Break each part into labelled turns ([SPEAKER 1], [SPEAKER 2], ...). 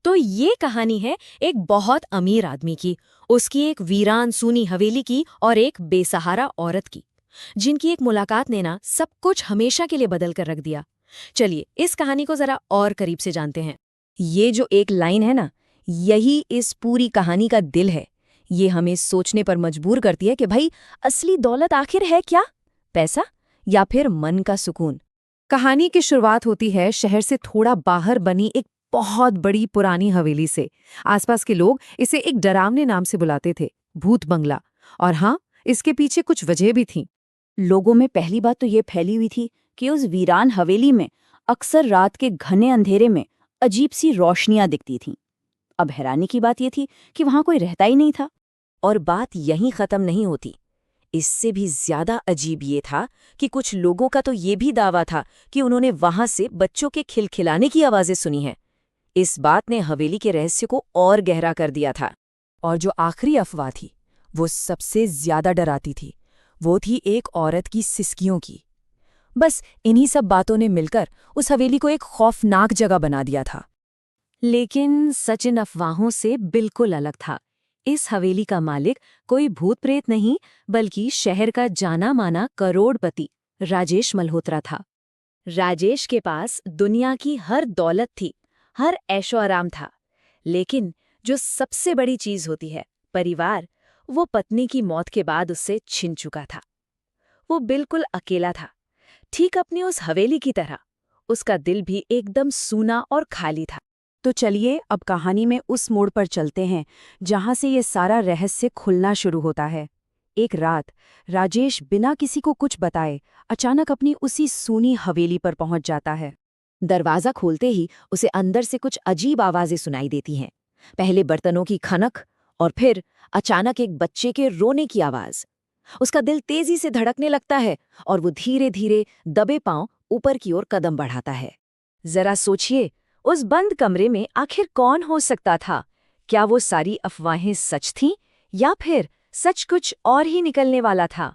[SPEAKER 1] तो ये कहानी है एक बहुत अमीर आदमी की, उसकी एक वीरान सूनी हवेली की और एक बेसहारा औरत की, जिनकी एक मुलाकात ने ना सब कुछ हमेशा के लिए बदल कर रख दिया। चलिए इस कहानी को जरा और करीब से जानते हैं।
[SPEAKER 2] ये जो एक लाइन है ना, यही इस पूरी कहानी का दिल है। ये हमें सोचने पर मजबूर करती है कि भाई असली दौलत आखिर है क्या, पैसा या फिर मन का सुकून। कहानी की शुरुआत होती है शहर से थोड़ा बाहर बनी एक बहुत बड़ी पुरानी हवेली से। आसपास के लोग इसे एक डरावने नाम से बुलाते थे, भूत बंगला। और हाँ, इसके पीछे कुछ वजह भी थी। लोगों में पहली बात तो ये फैली हुई थी कि उस वीरान हवेली में अक्सर रात के घने अंधेरे में अजीब सी रोशनियां दिखती थीं। अब हैरानी की बात यह थी कि वहां कोई रहता ही नहीं था। और बात यहीं खत्म नहीं होती। इससे भी ज्यादा अजीब ये था कि कुछ लोगों का तो ये भी दावा था कि उन्होंने वहां से बच्चों के खिलखिलाने की आवाजें सुनी हैं। इस बात ने हवेली के रहस्य को और गहरा कर दिया था। और जो आखिरी अफवाह थी, वो सबसे ज्यादा डराती थी। वो थी एक औरत की सिसकियों की। बस इन्हीं सब बातों ने मिलकर उस हवेली को एक खौफनाक जगह बना दिया था।
[SPEAKER 1] लेकिन सच इन अफवाहों से बिल्कुल अलग था। इस हवेली का मालिक कोई भूत प्रेत नहीं, बल्कि शहर का जाना माना करोड़पति राजेश मल्होत्रा था। राजेश के पास दुनिया की हर दौलत थी, हर ऐशो आराम था, लेकिन जो सबसे बड़ी चीज होती है, परिवार, वो पत्नी की मौत के बाद उससे छिन चुका था। वो बिल्कुल अकेला था, ठीक अपनी उस हवेली की तरह। उसका दिल भी एकदम सूना और खाली था।
[SPEAKER 2] तो चलिए अब कहानी में उस मोड़ पर चलते हैं जहां से ये सारा रहस्य खुलना शुरू होता है। एक रात राजेश बिना किसी को कुछ बताए अचानक अपनी उसी सूनी हवेली पर पहुंच जाता है। दरवाजा खोलते ही उसे अंदर से कुछ अजीब आवाजें सुनाई देती हैं। पहले बर्तनों की खनक और फिर अचानक एक बच्चे के रोने की आवाज। उसका दिल तेजी से धड़कने लगता है और वो धीरे धीरे दबे पांव ऊपर की ओर कदम बढ़ाता है। जरा सोचिए, उस बंद कमरे में आखिर कौन हो सकता था? क्या वो सारी अफवाहें सच थीं या फिर सच कुछ और ही निकलने वाला था?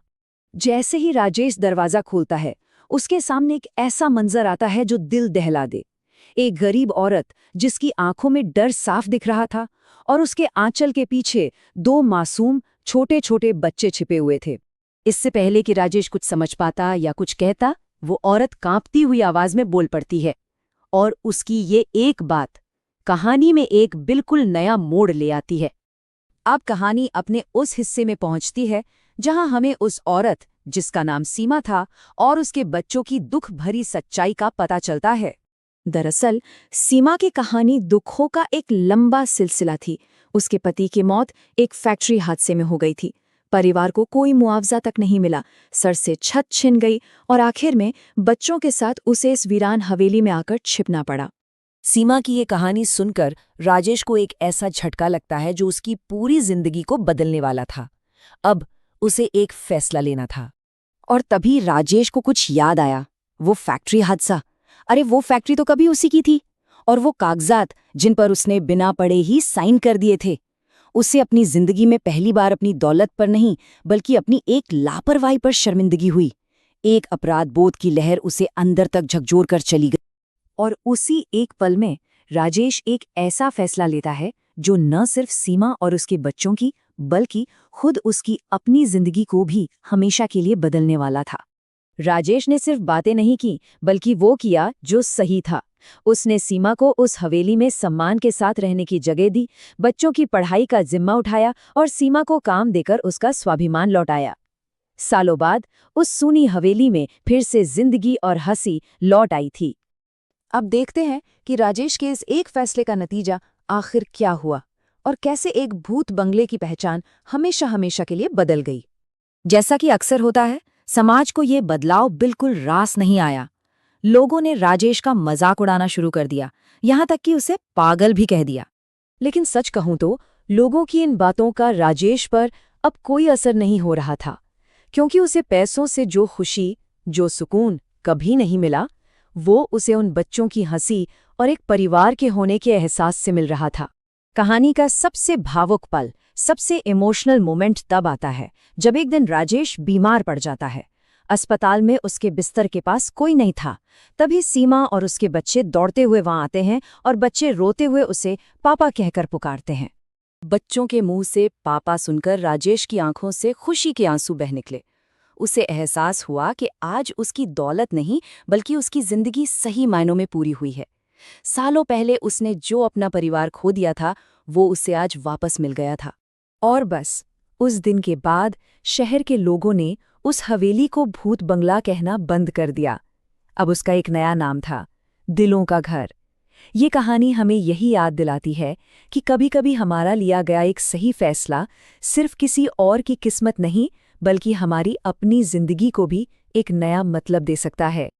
[SPEAKER 2] जैसे ही राजेश दरवाजा खोलता है, उसके सामने एक ऐसा मंजर आता है जो दिल दहला दे। एक गरीब औरत जिसकी आंखों में डर साफ दिख रहा था और उसके आंचल के पीछे दो मासूम छोटे छोटे बच्चे छिपे हुए थे। इससे पहले कि राजेश कुछ समझ पाता या कुछ कहता, वो औरत कांपती हुई आवाज में बोल पड़ती है। और उसकी ये एक बात कहानी में एक बिल्कुल नया मोड़ ले आती है। अब कहानी अपने उस हिस्से में पहुंचती है जहां हमें उस औरत, जिसका नाम सीमा था, और उसके बच्चों की दुख भरी सच्चाई का पता चलता है। दरअसल सीमा की कहानी दुखों का एक लंबा सिलसिला थी। उसके पति की मौत एक फैक्ट्री हादसे में हो गई थी। परिवार को कोई मुआवजा तक नहीं मिला, सर से छत छिन गई और आखिर में बच्चों के साथ उसे इस वीरान हवेली में आकर छिपना पड़ा। सीमा की ये कहानी सुनकर राजेश को एक ऐसा झटका लगता है जो उसकी पूरी जिंदगी को बदलने वाला था। अब उसे एक फैसला लेना था। और तभी राजेश को कुछ याद आया। वो फैक्ट्री हादसा, अरे वो फैक्ट्री तो कभी उसी की थी। और वो कागजात जिन पर उसने बिना पढ़े ही साइन कर दिए थे। उसे अपनी जिंदगी में पहली बार अपनी दौलत पर नहीं, बल्कि अपनी एक लापरवाही पर शर्मिंदगी हुई। एक अपराध बोध की लहर उसे अंदर तक झकझोर कर चली गई। और उसी एक पल में राजेश एक ऐसा फैसला लेता है जो न सिर्फ सीमा और उसके बच्चों की, बल्कि खुद उसकी अपनी जिंदगी को भी हमेशा के लिए बदलने वाला था। राजेश ने सिर्फ बातें नहीं की, बल्कि वो किया जो सही था। उसने सीमा को उस हवेली में सम्मान के साथ रहने की जगह दी, बच्चों की पढ़ाई का जिम्मा उठाया और सीमा को काम देकर उसका स्वाभिमान लौटाया। सालों बाद उस सूनी हवेली में फिर से जिंदगी और हंसी लौट आई थी। अब देखते हैं कि राजेश के इस एक फैसले का नतीजा आखिर क्या हुआ और कैसे एक भूत बंगले की पहचान हमेशा हमेशा के लिए बदल गई। जैसा कि अक्सर होता है, समाज को ये बदलाव बिल्कुल रास नहीं आया। लोगों ने राजेश का मजाक उड़ाना शुरू कर दिया, यहां तक कि उसे पागल भी कह दिया। लेकिन सच कहूं तो लोगों की इन बातों का राजेश पर अब कोई असर नहीं हो रहा था, क्योंकि उसे पैसों से जो खुशी, जो सुकून कभी नहीं मिला, वो उसे उन बच्चों की हंसी और एक परिवार के होने के एहसास से मिल रहा था। कहानी का सबसे भावुक पल, सबसे इमोशनल मोमेंट तब आता है जब एक दिन राजेश बीमार पड़ जाता है। अस्पताल में उसके बिस्तर के पास कोई नहीं था। तभी सीमा और उसके बच्चे दौड़ते हुए वहां आते हैं और बच्चे रोते हुए उसे पापा कहकर पुकारते हैं। बच्चों के मुंह से पापा सुनकर राजेश की आंखों से खुशी के आंसू बह निकले। उसे एहसास हुआ कि आज उसकी दौलत नहीं बल्कि उसकी जिंदगी सही मायनों में पूरी हुई है। सालों पहले उसने जो अपना परिवार खो दिया था वो उसे आज वापस मिल गया था।
[SPEAKER 1] और बस उस दिन के बाद शहर के लोगों ने उस हवेली को भूत बंगला कहना बंद कर दिया। अब उसका एक नया नाम था, दिलों का घर। ये कहानी हमें यही याद दिलाती है कि कभी-कभी हमारा लिया गया एक सही फैसला सिर्फ किसी और की किस्मत नहीं बल्कि हमारी अपनी जिंदगी को भी एक नया मतलब दे सकता है।